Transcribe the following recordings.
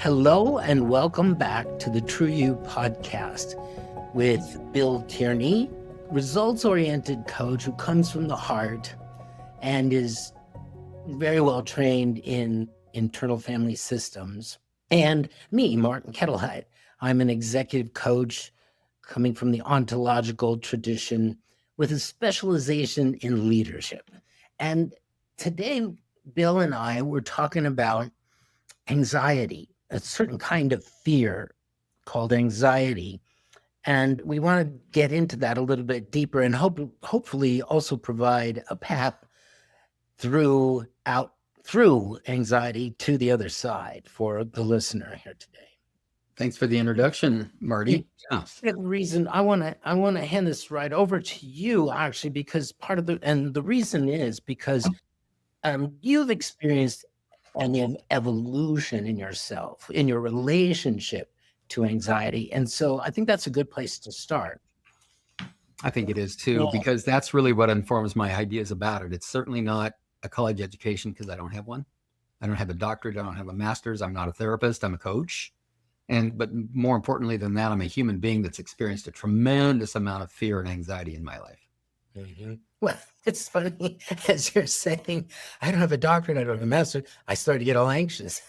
Hello and welcome back to the True You podcast with Bill Tierney, results-oriented coach who comes from the heart and is very well trained in internal family systems. And me, Martin Kettlehut. I'm an executive coach coming from the ontological tradition with a specialization in leadership. And today, Bill and I were talking about anxiety, a certain kind of fear called anxiety. And we want to get into that a little bit deeper and hopefully also provide a path through anxiety to the other side for the listener here today. Thanks for the introduction, Marty. Yeah. The reason I want to hand this right over to you, actually, because the reason is because you've experienced an evolution in yourself, in your relationship to anxiety. And so I think that's a good place to start. I think it is too, because that's really what informs my ideas about it. It's certainly not a college education because I don't have one. I don't have a doctorate. I don't have a master's. I'm not a therapist. I'm a coach. But more importantly than that, I'm a human being that's experienced a tremendous amount of fear and anxiety in my life. Mm-hmm. Well, it's funny, as you're saying, I don't have a doctorate, I don't have a master's, I started to get all anxious.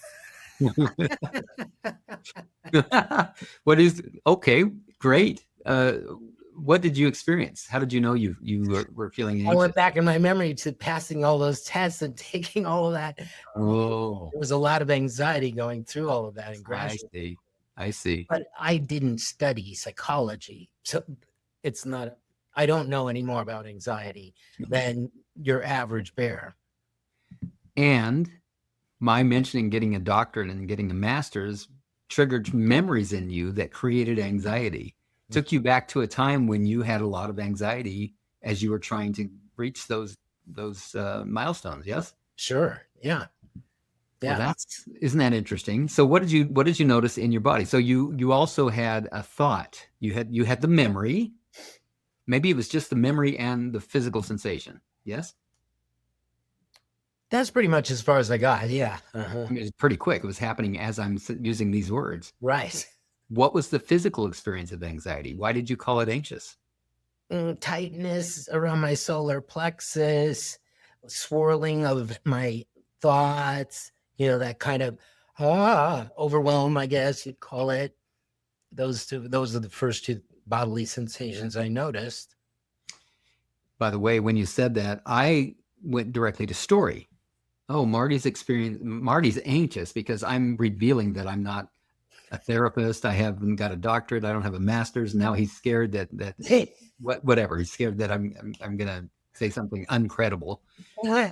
Okay, great. What did you experience? How did you know you were feeling anxious? I went back in my memory to passing all those tests and taking all of that. Oh, there was a lot of anxiety going through all of that. And I see. But I didn't study psychology, so I don't know any more about anxiety than your average bear. And my mentioning getting a doctorate and getting a master's triggered memories in you that created anxiety. Took you back to a time when you had a lot of anxiety as you were trying to reach those milestones. Yes. Sure. Yeah. Yeah. Well, isn't that interesting? So what did you notice in your body? So you also had a thought. You had the memory. Maybe it was just the memory and the physical sensation. Yes. That's pretty much as far as I got. Yeah. Uh-huh. I mean, it's pretty quick. It was happening as I'm using these words. Right. What was the physical experience of anxiety? Why did you call it anxious? Tightness around my solar plexus, swirling of my thoughts, that kind of overwhelm, I guess you'd call it. Those are the first two bodily sensations I noticed. By the way, when you said that, I went directly to story. Oh, Marty's anxious because I'm revealing that I'm not a therapist. I haven't got a doctorate. I don't have a master's. Now he's scared that whatever. He's scared that I'm going to say something uncredible. No,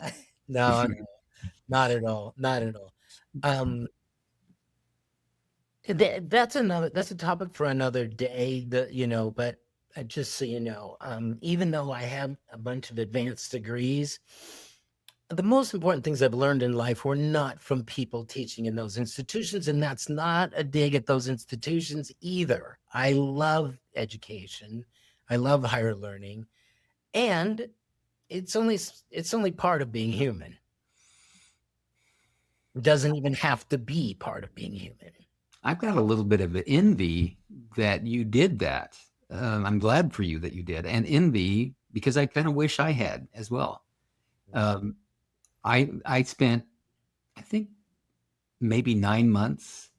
not at all. Not at all. That's a topic for another day, but just so you know, even though I have a bunch of advanced degrees, the most important things I've learned in life were not from people teaching in those institutions. And that's not a dig at those institutions either. I love education. I love higher learning. And it's only part of being human. It doesn't even have to be part of being human. I've got a little bit of envy that you did that. I'm glad for you that you did. And envy because I kind of wish I had as well. I spent, I think, maybe 9 months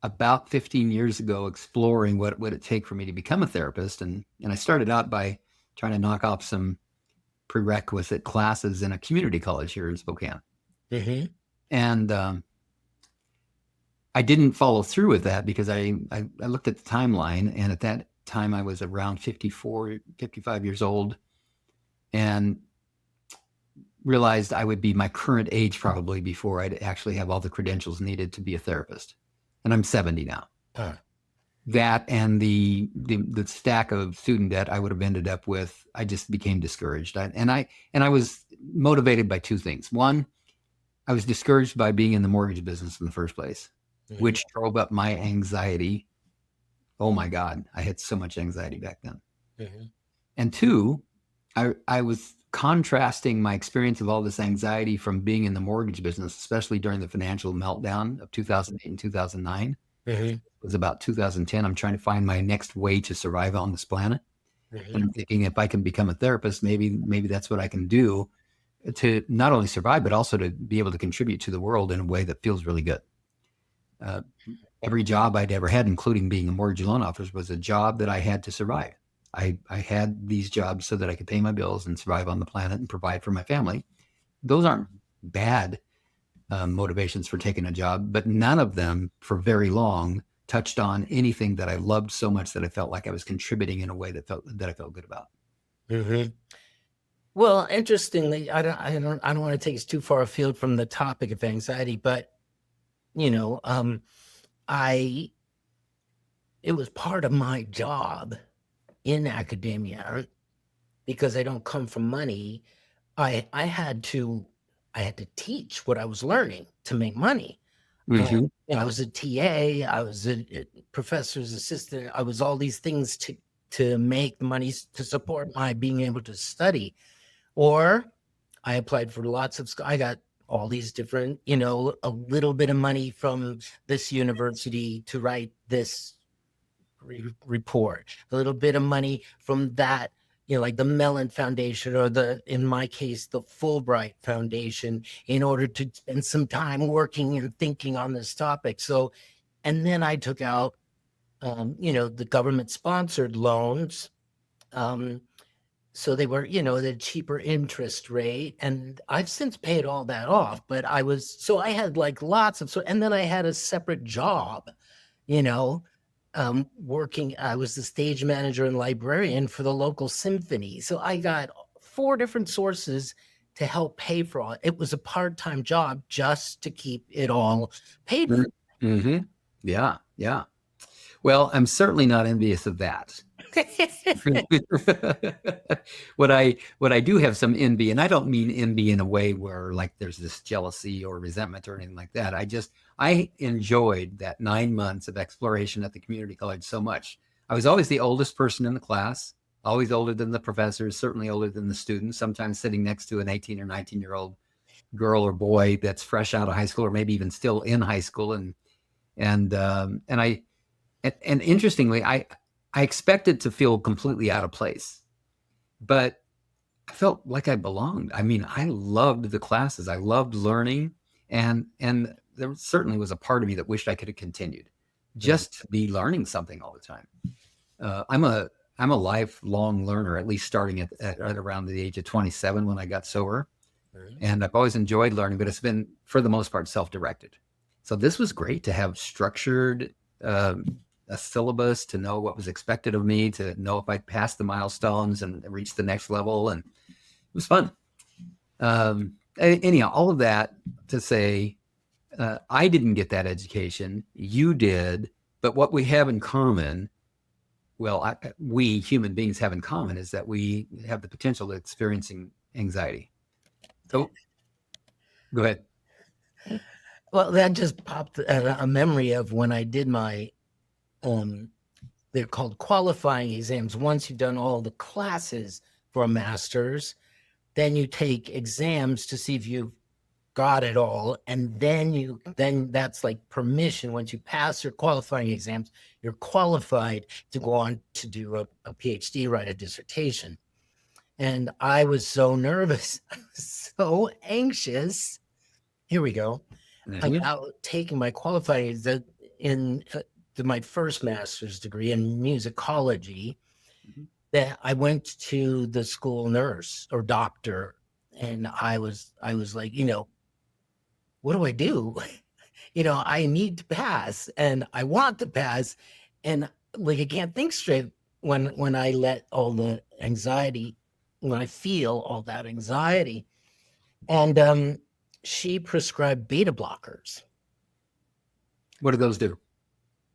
about 15 years ago exploring what would it take for me to become a therapist. And I started out by trying to knock off some prerequisite classes in a community college here in Spokane. Mm-hmm. And I didn't follow through with that because I looked at the timeline, and at that time I was around 55 years old, and realized I would be my current age probably before I'd actually have all the credentials needed to be a therapist. And I'm 70 now. That and the stack of student debt I would have ended up with, I just became discouraged. I was motivated by two things. One, I was discouraged by being in the mortgage business in the first place, which drove up my anxiety. Oh my God, I had so much anxiety back then. And two, I was contrasting my experience of all this anxiety from being in the mortgage business, especially during the financial meltdown of 2008 and 2009. Mm-hmm. It was about 2010. I'm trying to find my next way to survive on this planet. And Mm-hmm. I'm thinking if I can become a therapist, maybe that's what I can do to not only survive, but also to be able to contribute to the world in a way that feels really good. Uh, every job I'd ever had, including being a mortgage loan officer, was a job that I had to survive. I had these jobs so that I could pay my bills and survive on the planet and provide for my family. Those aren't bad motivations for taking a job, but none of them for very long touched on anything that I loved so much that I felt like I was contributing in a way that I felt good about. Mm-hmm. Well, interestingly, I don't want to take us too far afield from the topic of anxiety, but you know, I it was part of my job in academia because I don't come from money. I had to teach what I was learning to make money. Mm-hmm. I was a TA, I was a professor's assistant, I was all these things to make money to support my being able to study. Or I applied for lots of I got all these different, a little bit of money from this university to write this report, a little bit of money from that, like the Mellon Foundation or in my case, the Fulbright Foundation, in order to spend some time working and thinking on this topic. So, and then I took out, the government sponsored loans. Um, so they were, the cheaper interest rate. And I've since paid all that off. But I had like lots of, and then I had a separate job, you know, working. I was the stage manager and librarian for the local symphony. So I got 4 different sources to help pay for all. It was a part-time job just to keep it all paid for. Mm-hmm. Yeah. Yeah. Well, I'm certainly not envious of that. what I do have some envy, and I don't mean envy in a way where like there's this jealousy or resentment or anything like that. I enjoyed that 9 months of exploration at the community college so much. I was always the oldest person in the class, always older than the professors, certainly older than the students, sometimes sitting next to an 18 or 19-year-old girl or boy that's fresh out of high school or maybe even still in high school. And interestingly, I expected to feel completely out of place, but I felt like I belonged. I mean, I loved the classes. I loved learning, and there certainly was a part of me that wished I could have continued, just to be learning something all the time. I'm a lifelong learner, at least starting at around the age of 27 when I got sober, and I've always enjoyed learning, but it's been for the most part self-directed. So this was great to have structured. A syllabus, to know what was expected of me, to know if I passed the milestones and reached the next level. And it was fun. Anyhow, all of that to say, I didn't get that education. You did. But what we have in common, well, we human beings have in common, is that we have the potential of experiencing anxiety. So go ahead. Well, that just popped a memory of when I did my they're called qualifying exams. Once you've done all the classes for a master's, then you take exams to see if you've got it all. And then that's like permission. Once you pass your qualifying exams, you're qualified to go on to do a PhD, write a dissertation. And I was so nervous, so anxious. Here we go. About taking my qualifying in my first master's degree in musicology, that I went to the school nurse or doctor, and I was like, what do I do? I need to pass, and I want to pass, and like I can't think straight when I let all the anxiety, when I feel all that anxiety, and she prescribed beta blockers. What do those do?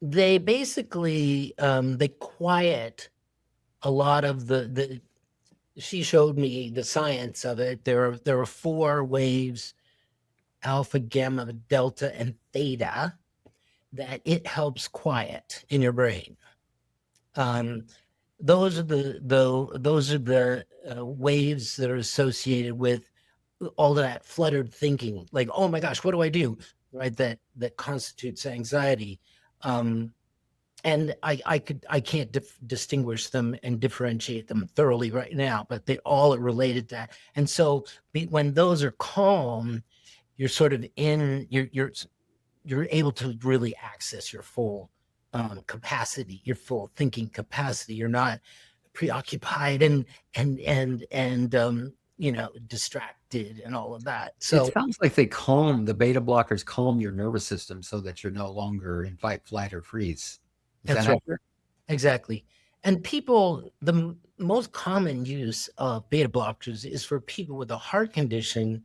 They basically they quiet a lot of the she showed me the science of it. There are 4 waves, alpha, gamma, delta, and theta, that it helps quiet in your brain. those are the waves that are associated with all that fluttered thinking, like, oh my gosh, what do I do? Right, that constitutes anxiety. And I can't distinguish them and differentiate them thoroughly right now, but they all are related to that. And so when those are calm, you're sort of in you're able to really access your full capacity, your full thinking capacity. You're not preoccupied and distracted and all of that. It So sounds like the beta blockers calm your nervous system so that you're no longer in fight, flight, or freeze. Is that that's right. accurate? Exactly. And people, the most common use of beta blockers is for people with a heart condition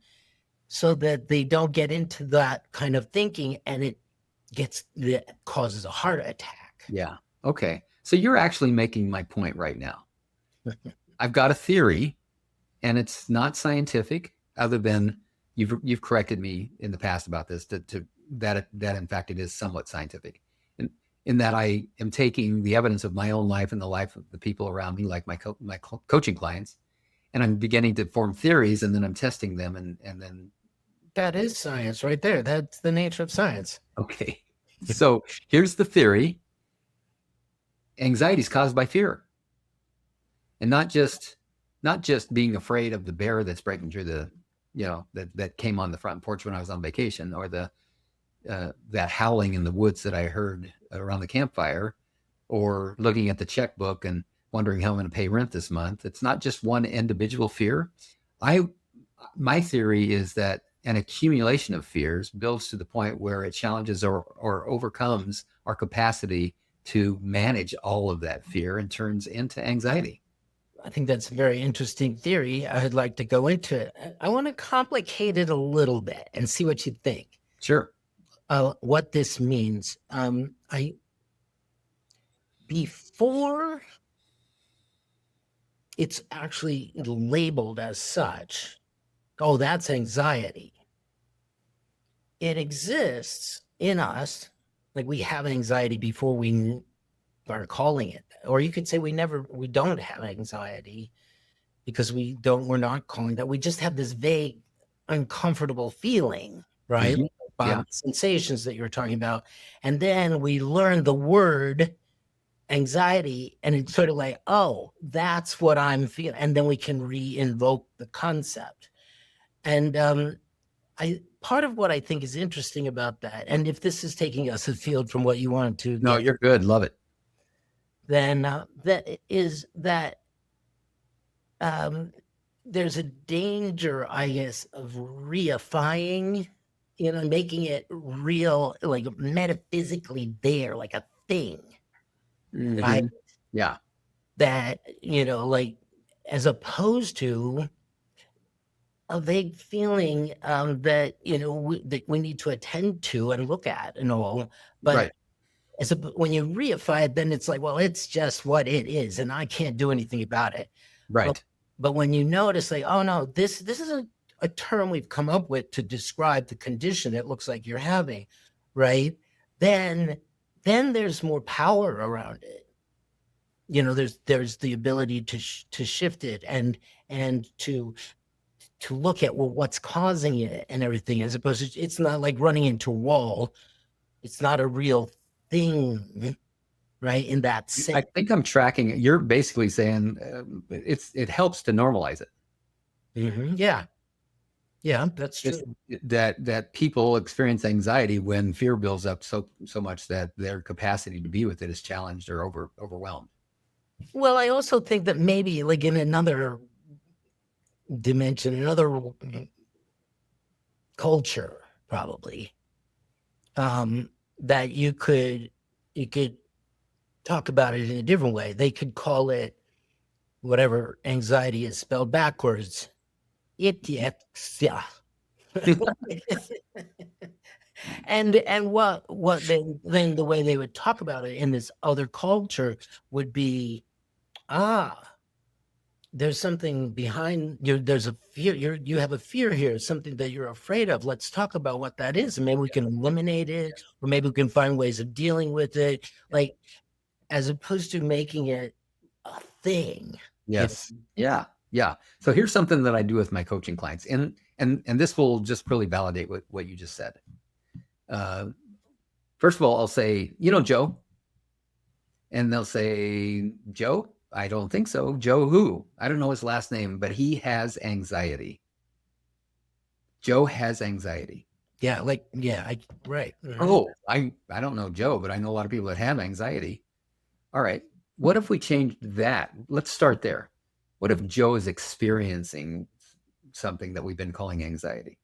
so that they don't get into that kind of thinking and that causes a heart attack. Yeah. Okay. So you're actually making my point right now. I've got a theory, and it's not scientific, other than you've corrected me in the past about this that in fact it is somewhat scientific, in that I am taking the evidence of my own life and the life of the people around me, like my coaching clients, and I'm beginning to form theories, and then I'm testing them, and then That is science right there. That's the nature of science. okay. So here's the theory: anxiety is caused by fear, and not just being afraid of the bear that's breaking through the that came on the front porch when I was on vacation, or the that howling in the woods that I heard around the campfire, or looking at the checkbook and wondering how I'm going to pay rent this month. It's not just one individual fear. My theory is that an accumulation of fears builds to the point where it challenges or overcomes our capacity to manage all of that fear and turns into anxiety. I think that's a very interesting theory. I'd like to go into it. I want to complicate it a little bit and see what you think. Sure. What this means. Before it's actually labeled as such, oh, that's anxiety. It exists in us, like we have anxiety before we are calling it. Or you could say we don't have anxiety because we're not calling that. We just have this vague, uncomfortable feeling, right? Mm-hmm. Body sensations that you're talking about. And then we learn the word anxiety, and it's sort of like, oh, that's what I'm feeling. And then we can re-invoke the concept. And part of what I think is interesting about that, and if this is taking us afield from what you wanted to No, you're good. Love it. Then that is that there's a danger, I guess, of reifying, making it real, like metaphysically there, like a thing. Mm-hmm. Right? Yeah. That, like, as opposed to a vague feeling that, that we need to attend to and look at and all. But right. When you reify it, then it's like, well, it's just what it is, and I can't do anything about it. Right. But when you notice, like, oh no, this is a term we've come up with to describe the condition it looks like you're having, right? Then there's more power around it. There's the ability to shift it and to look at, well, what's causing it and everything, as opposed to, it's not like running into a wall. It's not a real thing, right? In that sense. I think I'm tracking. You're basically saying it helps to normalize it. Mm-hmm. Yeah, that's true. That people experience anxiety when fear builds up so much that their capacity to be with it is challenged or overwhelmed. Well, I also think that maybe, like, in another dimension, another culture, probably, that you could talk about it in a different way. They could call it whatever anxiety is spelled backwards. Yeah. And what then the way they would talk about it in this other culture would be, there's something behind you. There's a fear. You have a fear here, something that you're afraid of. Let's talk about what that is, and maybe we can eliminate it, or maybe we can find ways of dealing with it. Like, as opposed to making it a thing. Yes. Yeah. Yeah. So here's something that I do with my coaching clients, and this will just really validate what you just said. First of all, I'll say, Joe, and they'll say, Joe, I don't think so. Joe who? I don't know his last name, but he has anxiety. Joe has anxiety. Yeah, right. Oh, I don't know Joe, but I know a lot of people that have anxiety. All right. What if we changed that? Let's start there. What if Joe is experiencing something that we've been calling anxiety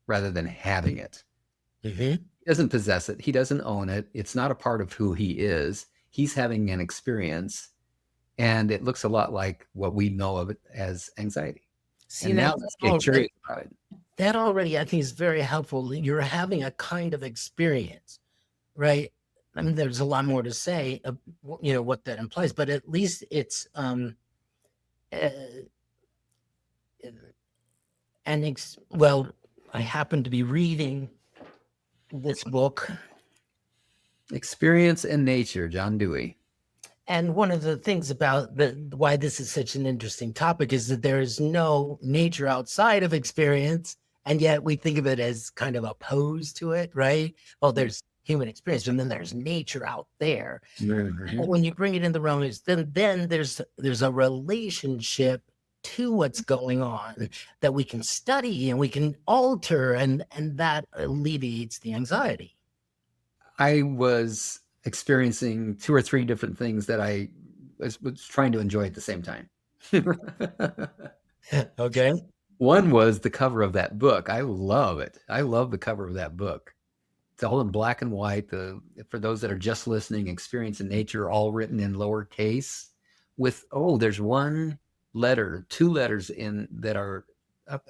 rather than having it? Mm-hmm. He doesn't possess it. He doesn't own it. It's not a part of who he is. He's having an experience, and it looks a lot like what we know of it as anxiety. See, And now let's get curious about it. That already, I think, is very helpful. You're having a kind of experience, right? I mean, there's a lot more to say, what that implies, but at least it's well, I happen to be reading this book, Experience and Nature, John Dewey. and one of the things about why this is such an interesting topic is that there is no nature outside of experience, and yet we think of it as kind of opposed to it, right? Well, there's human experience, and then there's nature out there. Mm-hmm. But when you bring it in the realm, then there's a relationship to what's going on that we can study and we can alter, and that alleviates the anxiety. I was experiencing 2 or 3 different things that I was trying to enjoy at the same time. Okay. One was the cover of that book. I love it. I love the cover of that book. It's all in black and white. For those that are just listening, Experience in Nature, all written in lowercase with, there's 2 letters in that are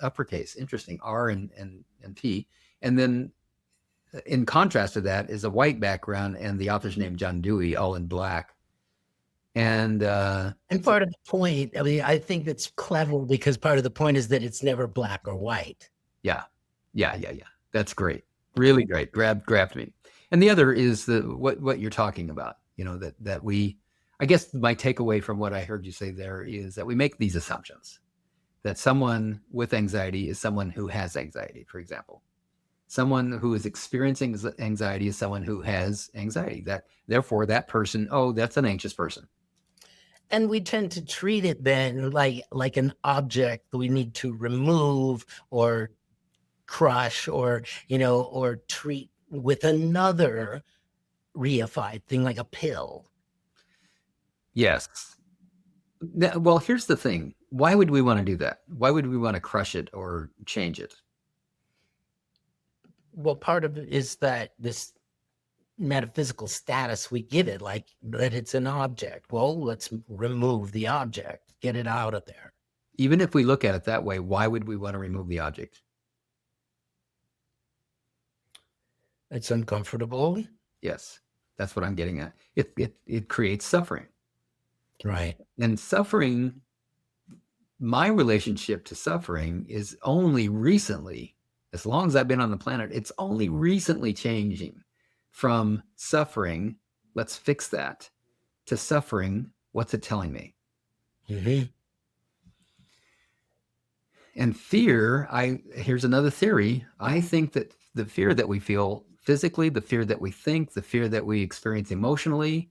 uppercase. Interesting. R and P. And then in contrast to that is a white background and the author's name, John Dewey, all in black. And part of the point, I mean, I think that's clever because part of the point is that it's never black or white. Yeah. That's great. Really great. Grabbed me. And the other is what you're talking about, that we, I guess my takeaway from what I heard you say there is that we make these assumptions that someone with anxiety is someone who has anxiety, for example. Someone who is experiencing anxiety is someone who has anxiety. Therefore, that person, that's an anxious person. And we tend to treat it then like an object that we need to remove or crush or treat with another reified thing like a pill. Yes. Well, here's the thing. Why would we want to do that? Why would we want to crush it or change it? Well, part of it is that this metaphysical status we give it, like that it's an object. Well, let's remove the object, get it out of there. Even if we look at it that way, why would we want to remove the object? It's uncomfortable. Yes, that's what I'm getting at. It creates suffering. Right. And suffering, my relationship to suffering is only recently, as long as I've been on the planet, it's only recently changing from suffering, let's fix that, to suffering, what's it telling me? Mm-hmm. And fear, here's another theory. I think that the fear that we feel physically, the fear that we think, the fear that we experience emotionally,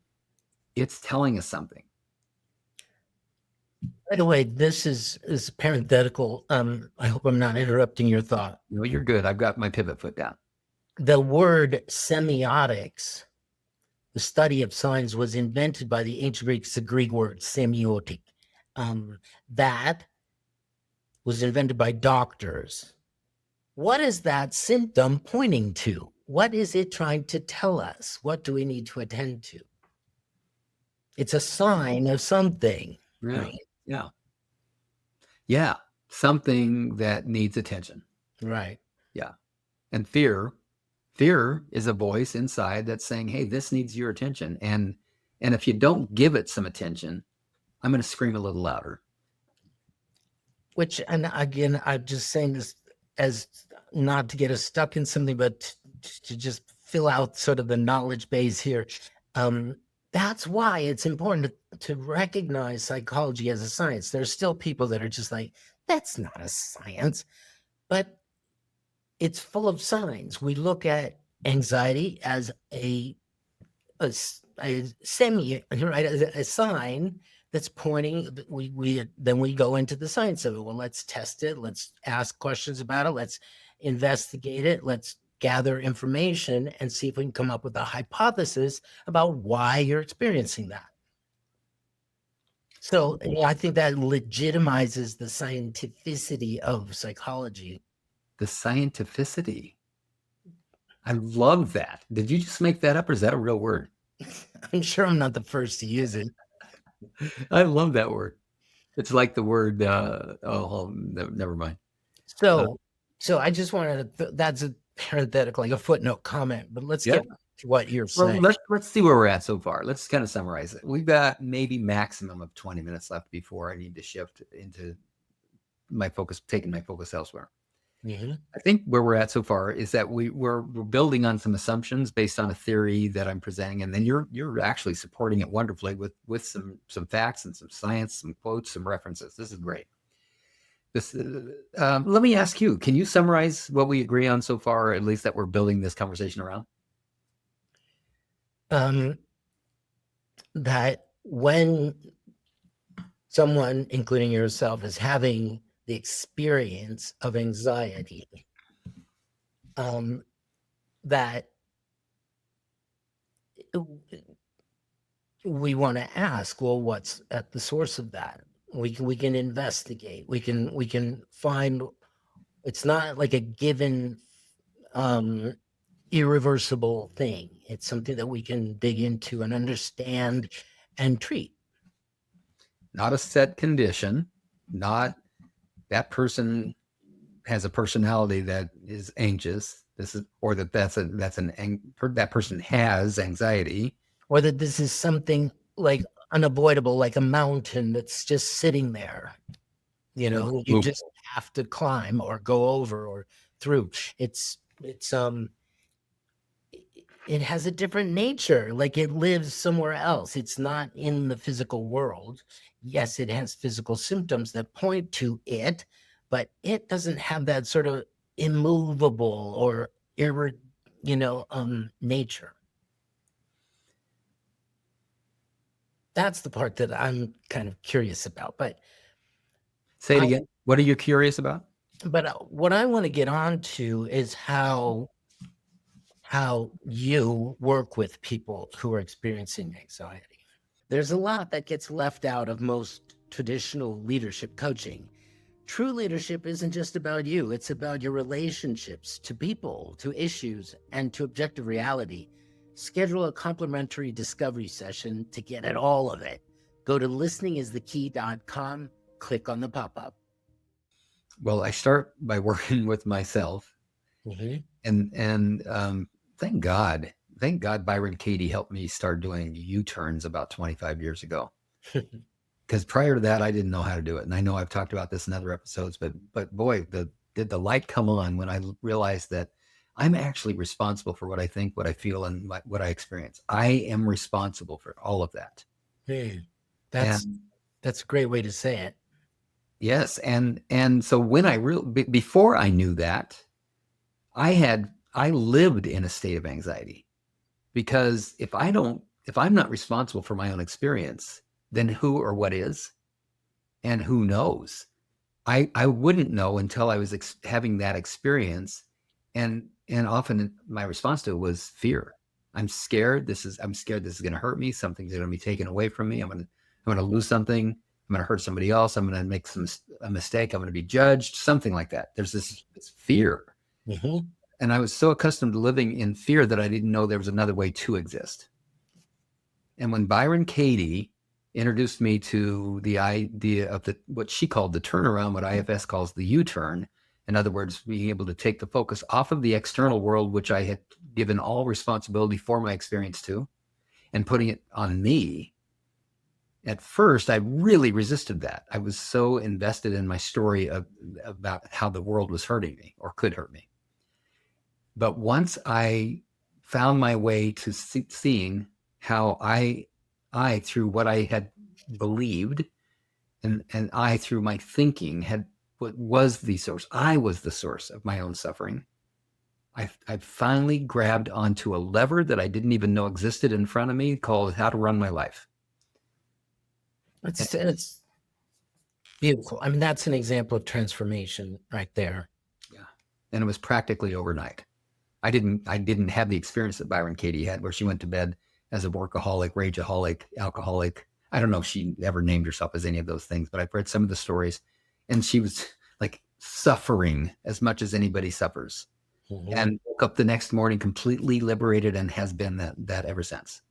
it's telling us something. By the way, this is parenthetical. I hope I'm not interrupting your thought. No, you're good. I've got my pivot foot down. The word semiotics, the study of signs, was invented by the ancient Greeks, the Greek word semiotic. That was invented by doctors. What is that symptom pointing to? What is it trying to tell us? What do we need to attend to? It's a sign of something. Yeah. Right? Yeah. Something that needs attention. Right. Yeah. And fear is a voice inside that's saying, hey, this needs your attention. And if you don't give it some attention, I'm going to scream a little louder. Which, and again, I'm just saying this as not to get us stuck in something, but to just fill out sort of the knowledge base here. that's why it's important to recognize psychology as a science. There's still people that are just like, that's not a science, but it's full of signs. We look at anxiety as a semi, right, a sign that's pointing. We then we go into the science of it. Well, let's test it. Let's ask questions about it. Let's investigate it. Let's gather information and see if we can come up with a hypothesis about why you're experiencing that. So I think that legitimizes the scientificity of psychology. The scientificity. I love that. Did you just make that up or is that a real word? I'm sure I'm not the first to use it. I love that word. It's like the word, never mind. So I just wanted to, that's a parenthetical, like a footnote comment, but let's Yeah. get to what you're Well, saying. let's see where we're at so far. Let's kind of summarize it. We've got maybe maximum of 20 minutes left before I need to shift into my focus, taking my focus elsewhere. Mm-hmm. I think where we're at so far is that we're building on some assumptions based on a theory that I'm presenting, and then you're actually supporting it wonderfully with some facts and some science, some quotes, some references. This is great. Let me ask you: can you summarize what we agree on so far, or at least that we're building this conversation around? That when someone, including yourself, is having the experience of anxiety, that we want to ask, well, what's at the source of that? We can investigate. We can find. It's not like a given irreversible thing. It's something that we can dig into and understand and treat. Not a set condition, not that person has a personality that is anxious. This is, or that that person has anxiety, Or that this is something like unavoidable, like a mountain that's just sitting there. You just have to climb or go over or through. It has a different nature, like it lives somewhere else. It's not in the physical world. Yes, it has physical symptoms that point to it, but it doesn't have that sort of immovable or nature. That's the part that I'm kind of curious about. But Say it again. What are you curious about? But what I want to get on to is how you work with people who are experiencing anxiety. There's a lot that gets left out of most traditional leadership coaching. True leadership isn't just about you, it's about your relationships to people, to issues, and to objective reality. Schedule a complimentary discovery session to get at all of it. Go to listeningisthekey.com, click on the pop-up. Well, I start by working with myself, and thank God Byron Katie helped me start doing U-turns about 25 years ago. Because prior to that, I didn't know how to do it, and I know I've talked about this in other episodes, but boy, did the light come on when I realized that I'm actually responsible for what I think, what I feel, and what I experience. I am responsible for all of that. That's a great way to say it. Yes, and so when before I knew that, I lived in a state of anxiety, because if I'm not responsible for my own experience, then who or what is, and who knows? I wouldn't know until I was having that experience, and often my response to it was fear. I'm scared. I'm scared this is going to hurt me. Something's going to be taken away from me. I'm going to lose something. I'm going to hurt somebody else. I'm going to make a mistake. I'm going to be judged, something like that. There's this fear. And I was so accustomed to living in fear that I didn't know there was another way to exist. And when Byron Katie introduced me to the idea of what she called the turnaround, what IFS calls the U-turn, in other words, being able to take the focus off of the external world, which I had given all responsibility for my experience to, and putting it on me. At first, I really resisted that. I was so invested in my story about how the world was hurting me or could hurt me. But once I found my way to seeing how I I, through what I had believed, and I, through my thinking, had what was the source. I was the source of my own suffering. I finally grabbed onto a lever that I didn't even know existed in front of me, called how to run my life. It's beautiful. I mean, that's an example of transformation right there. Yeah, and it was practically overnight. I didn't have the experience that Byron Katie had, where she went to bed as a workaholic, rageaholic, alcoholic. I don't know if she ever named herself as any of those things, but I've read some of the stories, and she was like suffering as much as anybody suffers, and woke up the next morning completely liberated, and has been that ever since.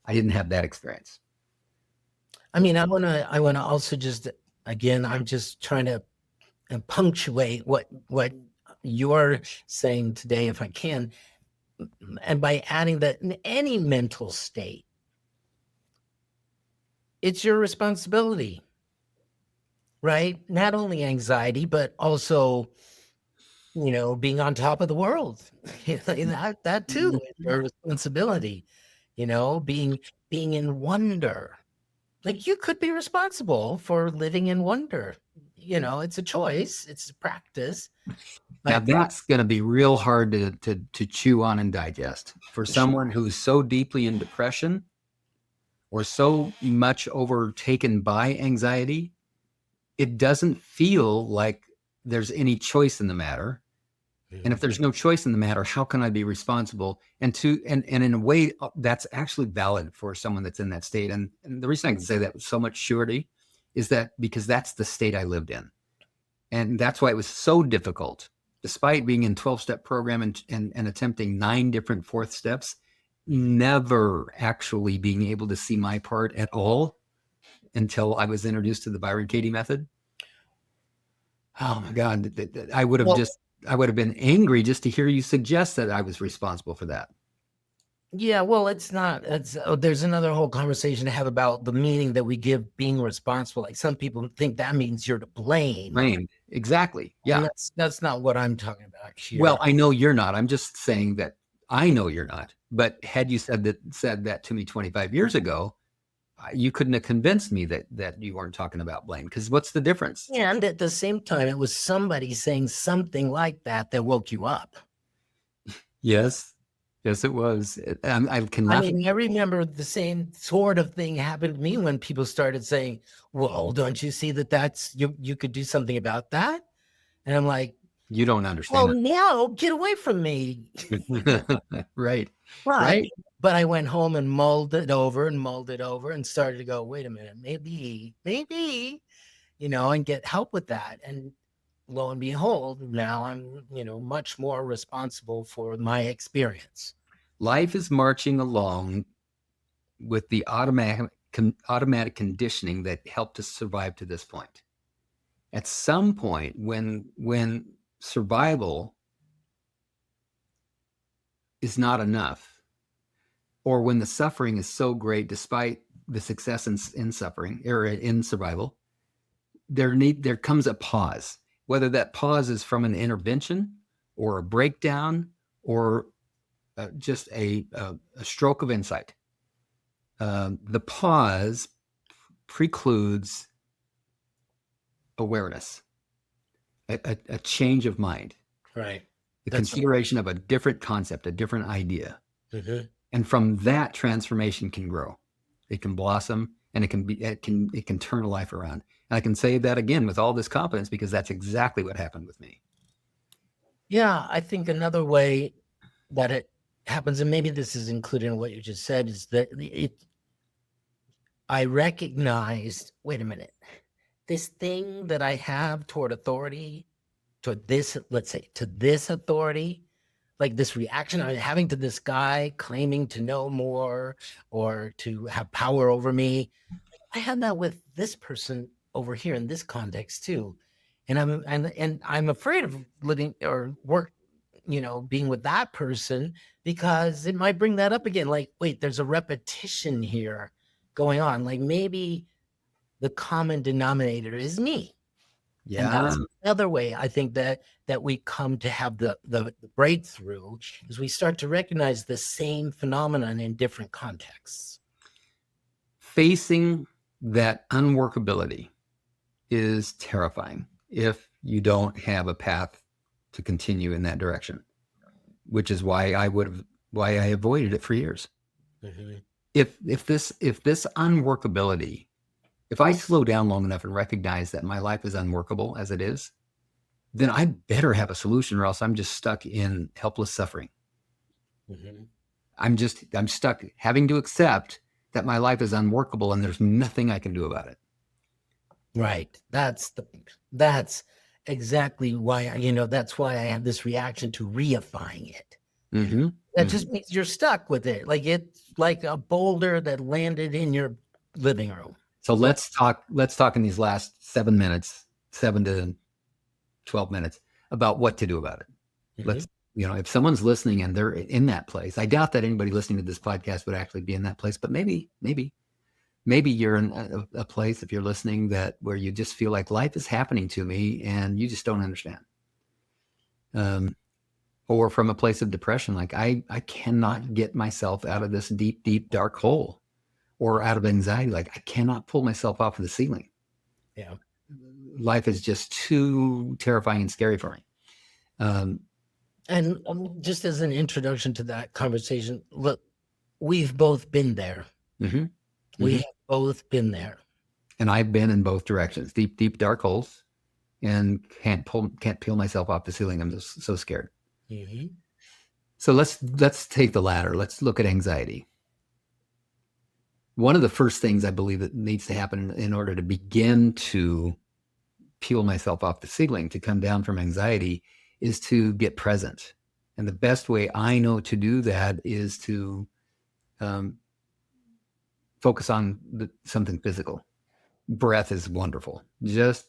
I didn't have that experience. I mean, I wanna also just, again, I'm just trying to punctuate what you're saying today, if I can, and by adding that in any mental state, it's your responsibility, right? Not only anxiety, but also, being on top of the world. That too is your responsibility. Being in wonder. Like, you could be responsible for living in wonder. It's a choice. It's a practice. Now But that's going to be real hard to chew on and digest for someone who's so deeply in depression or so much overtaken by anxiety. It doesn't feel like there's any choice in the matter. And if there's no choice in the matter, how can I be responsible? And in a way, that's actually valid for someone that's in that state. And the reason I can say that with so much surety is that because that's the state I lived in. And that's why it was so difficult, despite being in 12-step program and attempting 9 different fourth steps, never actually being able to see my part at all until I was introduced to the Byron Katie method. Oh my God. I would have been angry just to hear you suggest that I was responsible for that. yeah, well, there's another whole conversation to have about the meaning that we give being responsible. Like, some people think that means you're to blame. Blamed. Exactly. Yeah. And that's not what I'm talking about here. Well, I know you're not. I'm just saying that I know you're not. But had you said that to me 25 years ago, you couldn't have convinced me that you weren't talking about blame. Because what's the difference? And at the same time, it was somebody saying something like that woke you up. Yes. Yes, it was. I can laugh. I mean, I remember the same sort of thing happened to me when people started saying, well, don't you see that's you could do something about that? And I'm like, you don't understand. Well, now get away from me. Right. Right. But I went home and mulled it over and started to go, wait a minute, maybe, and get help with that. And lo and behold, now I'm, much more responsible for my experience. Life is marching along with the automatic conditioning that helped us survive to this point. At some point, when survival is not enough, or when the suffering is so great despite the success in suffering or in survival, there comes a pause. Whether that pause is from an intervention or a breakdown or just a stroke of insight. The pause precludes awareness, a change of mind, right? The consideration of a different concept, a different idea, and from that, transformation can grow. It can blossom, and it can turn a life around. And I can say that again with all this confidence because that's exactly what happened with me. Yeah, I think another way that it happens, and maybe this is included in what you just said, is that I recognized, wait a minute, this thing that I have toward authority, toward this, let's say, to this authority, like this reaction I'm having to this guy claiming to know more or to have power over me. I had that with this person over here in this context too. And I'm afraid of living or work, being with that person because it might bring that up again. Like, wait, there's a repetition here going on. Like, maybe the common denominator is me. Yeah. And that's another way I think that we come to have the breakthrough is we start to recognize the same phenomenon in different contexts. facing that unworkability is terrifying if you don't have a path to continue in that direction, which is why I avoided it for years. Mm-hmm. If this unworkability, if I slow down long enough and recognize that my life is unworkable as it is, then I better have a solution, or else I'm just stuck in helpless suffering. Mm-hmm. I'm stuck having to accept that my life is unworkable and there's nothing I can do about it. Right. That's exactly why, that's why I have this reaction to reifying it. Mm-hmm. That just means you're stuck with it. Like it's like a boulder that landed in your living room. So let's talk in these last 7 minutes, 7 to 12 minutes, about what to do about it. Mm-hmm. Let's, if someone's listening and they're in that place, I doubt that anybody listening to this podcast would actually be in that place, but maybe you're in a place, if you're listening, where you just feel like life is happening to me and you just don't understand. Or from a place of depression, like I cannot get myself out of this deep, deep, dark hole, or out of anxiety. Like I cannot pull myself off of the ceiling. Yeah. Life is just too terrifying and scary for me. And just as an introduction to that conversation, look, we've both been there. Mm-hmm. We have both been there. And I've been in both directions, deep, deep, dark holes, and can't peel myself off the ceiling. I'm just so scared. Mm-hmm. So let's take the latter. Let's look at anxiety. One of the first things I believe that needs to happen in order to begin to peel myself off the ceiling, to come down from anxiety, is to get present. And the best way I know to do that is to focus on something physical. Breath is wonderful. Just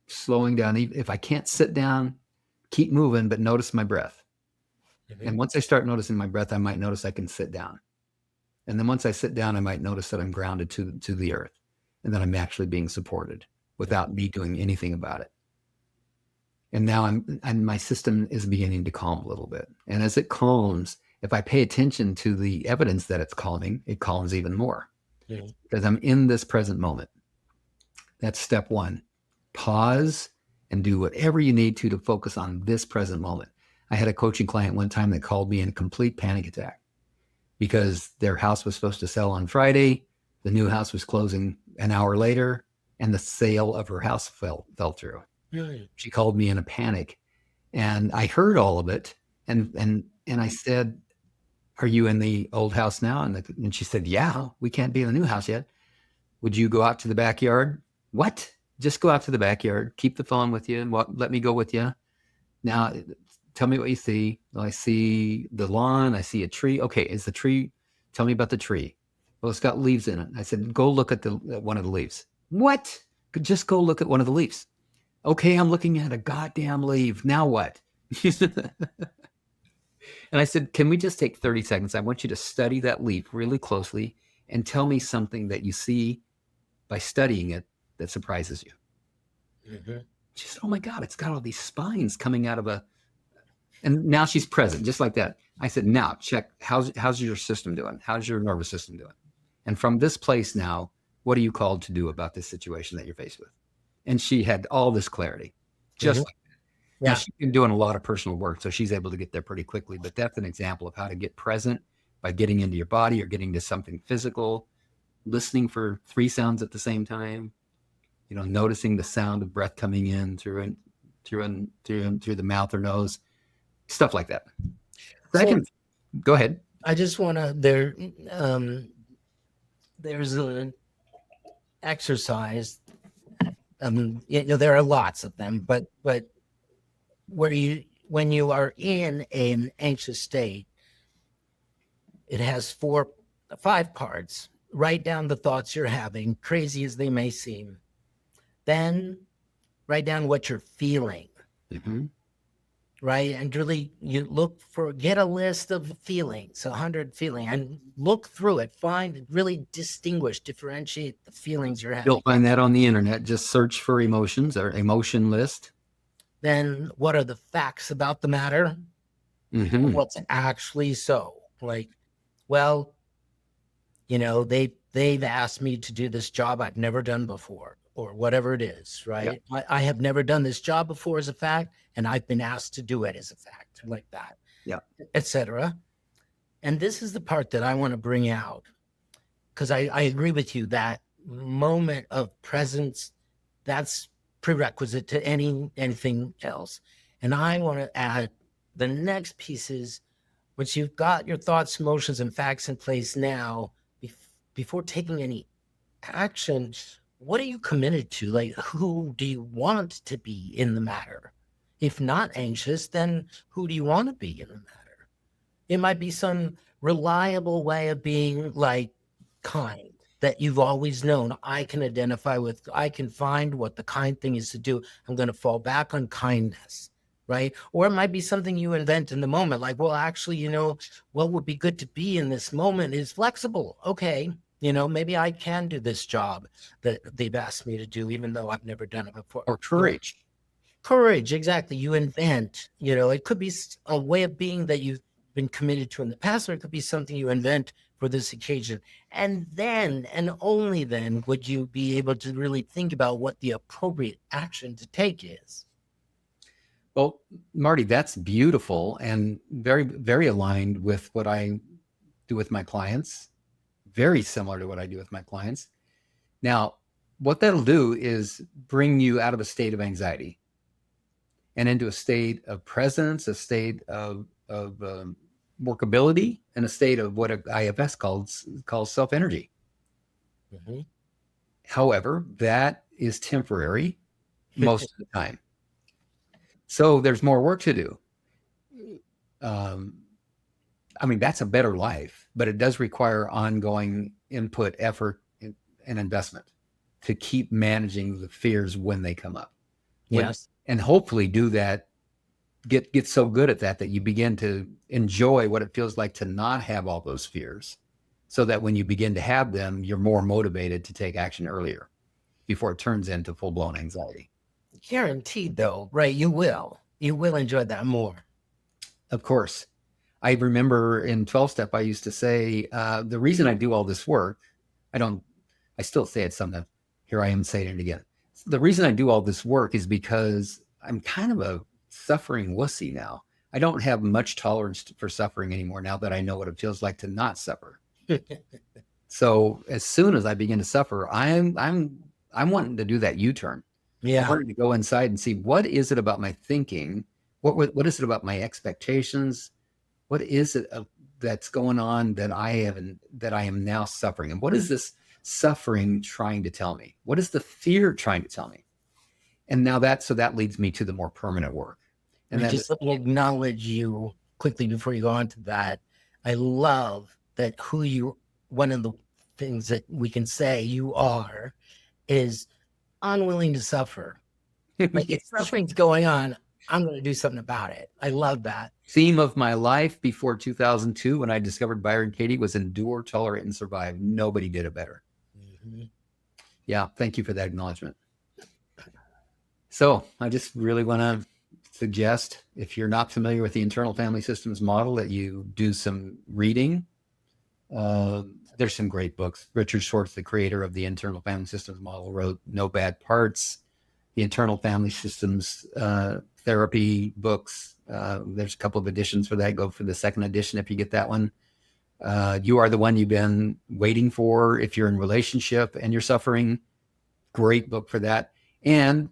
slowing down. If I can't sit down, keep moving, but notice my breath. Mm-hmm. And once I start noticing my breath, I might notice I can sit down. And then once I sit down, I might notice that I'm grounded to the earth and that I'm actually being supported without me doing anything about it. And now my system is beginning to calm a little bit. And as it calms, if I pay attention to the evidence that it's calming, it calms even more. Mm-hmm. Because I'm in this present moment. That's step one. Pause and do whatever you need to focus on this present moment. I had a coaching client one time that called me in a complete panic attack because their house was supposed to sell on Friday. The new house was closing an hour later, and the sale of her house fell through. Really? She called me in a panic, and I heard all of it. And I said, "Are you in the old house now?" And she said, "Yeah, we can't be in the new house yet. Would you go out to the backyard?" What? Just go out to the backyard. Keep the phone with you, and let me go with you. Now, tell me what you see. Well, I see the lawn. I see a tree. Okay, is the tree? Tell me about the tree. Well, it's got leaves in it. I said, go look at one of the leaves. What? Just go look at one of the leaves. Okay, I'm looking at a goddamn leaf. Now what? And I said, can we just take 30 seconds? I want you to study that leaf really closely and tell me something that you see by studying it that surprises you. Mm-hmm. She said, oh my God, it's got all these spines coming out of and now she's present, just like that. I said, now check, how's your system doing? How's your nervous system doing? And from this place now, what are you called to do about this situation that you're faced with? And she had all this clarity, just like that. Yeah. Now, she's been doing a lot of personal work, so she's able to get there pretty quickly. But that's an example of how to get present by getting into your body or getting to something physical, listening for 3 sounds at the same time, noticing the sound of breath coming in through the mouth or nose, stuff like that. Go ahead. I just want to, there's an exercise. There are lots of them, but when you are in an anxious state, it has 5 parts. Write down the thoughts you're having, crazy as they may seem. Then write down what you're feeling. Mm-hmm. Right? And really, get a list of feelings, 100 feelings, and look through it. Really differentiate the feelings you're having. You'll find that on the internet. Just search for emotions or emotion list. Then what are the facts about the matter? Mm-hmm. What's actually so? Like, well, they they've asked me to do this job I've never done before, or whatever it is, right? I have never done this job before as a fact, and I've been asked to do it as a fact, like that, Yeah. etc. And this is the part that I want to bring out, because I agree with you that moment of presence, that's prerequisite to anything else. And I want to add the next pieces, once you've got your thoughts, emotions, and facts in place now, before taking any action, what are you committed to? Like, who do you want to be in the matter? If not anxious, then who do you want to be in the matter? It might be some reliable way of being, like, kind, that you've always known. I can identify with, I can find what the kind thing is to do. I'm going to fall back on kindness, right? Or it might be something you invent in the moment, like, well, actually, what would be good to be in this moment is flexible. Okay, maybe I can do this job that they've asked me to do, even though I've never done it before. Or courage. Courage, exactly. You invent, it could be a way of being that you've been committed to in the past, or it could be something you invent for this occasion. And then, and only then, would you be able to really think about what the appropriate action to take is. Well, Marty, that's beautiful and very, very aligned with what I do with my clients. Very similar to what I do with my clients. Now, what that'll do is bring you out of a state of anxiety and into a state of presence, a state of workability, and a state of what IFS calls self-energy. Mm-hmm. However, that is temporary most of the time. So there's more work to do. That's a better life, but it does require ongoing input, effort, and investment to keep managing the fears when they come up. Yes. And hopefully do that, get so good at that you begin to enjoy what it feels like to not have all those fears, so that when you begin to have them, you're more motivated to take action earlier before it turns into full-blown anxiety. Guaranteed, though, right? You will enjoy that more. Of course. I remember in 12-step, I used to say, the reason I do all this work, I still say it sometimes. Here I am saying it again. The reason I do all this work is because I'm kind of a suffering wussy now. I don't have much tolerance for suffering anymore now that I know what it feels like to not suffer. So as soon as I begin to suffer, I'm wanting to do that U-turn. Yeah. I wanted to go inside and see, what is it about my thinking? What is it about my expectations? What is it that's going on that I am now suffering? And what is this suffering trying to tell me? What is the fear trying to tell me? And now that leads me to the more permanent work. And just let me acknowledge you quickly before you go on to that. I love that one of the things that we can say you are is unwilling to suffer. Like, if suffering's going on, I'm going to do something about it. I love that. Theme of my life before 2002, when I discovered Byron Katie, was endure, tolerate, and survive. Nobody did it better. Mm-hmm. Yeah. Thank you for that acknowledgement. So I just really want to suggest, if you're not familiar with the internal family systems model, that you do some reading. There's some great books. Richard Schwartz, the creator of the internal family systems model, wrote No Bad Parts, the internal family systems therapy books. There's a couple of editions for that. Go for the second edition if you get that one. You Are the One You've Been Waiting For. If you're in relationship and you're suffering, great book for that. And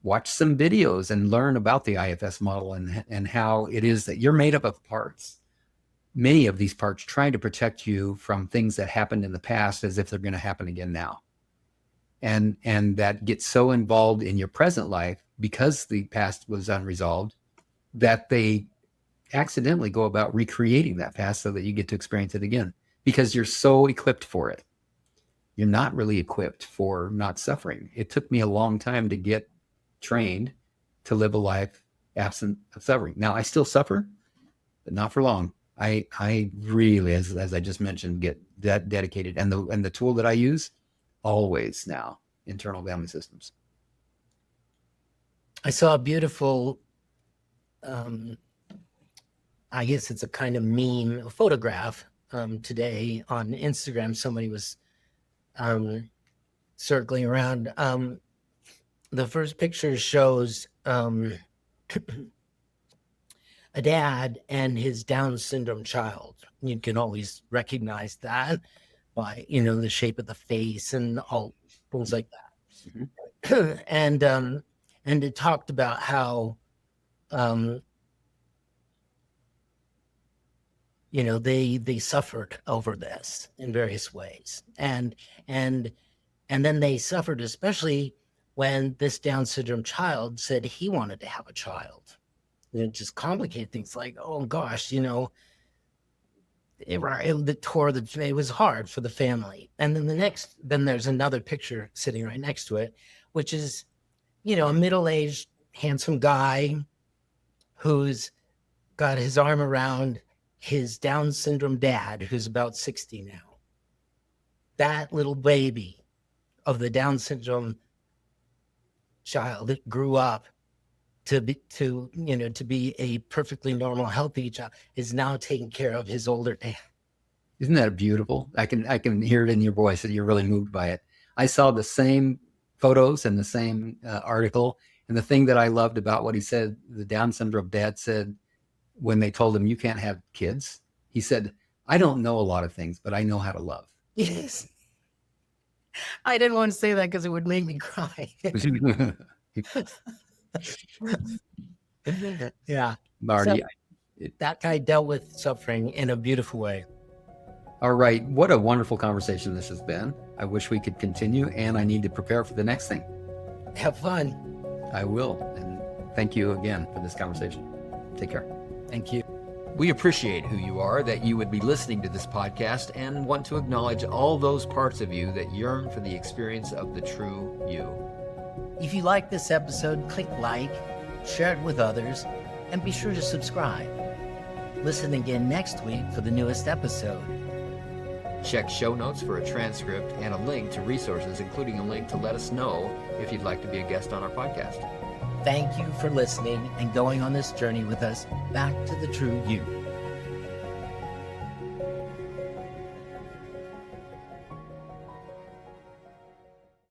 watch some videos and learn about the IFS model and how it is that you're made up of parts. Many of these parts trying to protect you from things that happened in the past as if they're going to happen again now. And that gets so involved in your present life because the past was unresolved that they accidentally go about recreating that past so that you get to experience it again because you're so equipped for it. You're not really equipped for not suffering. It took me a long time to get trained to live a life absent of suffering. Now, I still suffer, but not for long. I really, as I just mentioned, get that dedicated. And the tool that I use always now, internal family systems. I saw a beautiful, I guess it's a kind of meme, a photograph today on Instagram. Somebody was circling around. The first picture shows a dad and his Down syndrome child. You can always recognize that by, the shape of the face and all things like that. And it talked about how, they suffered over this in various ways. And then they suffered, especially when this Down syndrome child said he wanted to have a child. And it just complicated things like, oh gosh, it was hard for the family. And then there's another picture sitting right next to it, which is, a middle-aged, handsome guy who's got his arm around his Down syndrome dad, who's about 60 now. That little baby of the Down syndrome child that grew up to be a perfectly normal, healthy child is now taking care of his older dad. Isn't that beautiful? I can hear it in your voice that you're really moved by it. I saw the same photos and the same article. And the thing that I loved about what he said, the Down syndrome dad said, when they told him you can't have kids, he said, I don't know a lot of things, but I know how to love. Yes. I didn't want to say that because it would make me cry. Yeah. Marty. So, that guy dealt with suffering in a beautiful way. All right. What a wonderful conversation this has been. I wish we could continue, and I need to prepare for the next thing. Have fun. I will. And thank you again for this conversation. Take care. Thank you. We appreciate who you are, that you would be listening to this podcast, and want to acknowledge all those parts of you that yearn for the experience of the true you. If you like this episode, click like, share it with others, and be sure to subscribe. Listen again next week for the newest episode. Check show notes for a transcript and a link to resources, including a link to let us know if you'd like to be a guest on our podcast. Thank you for listening and going on this journey with us back to the true you.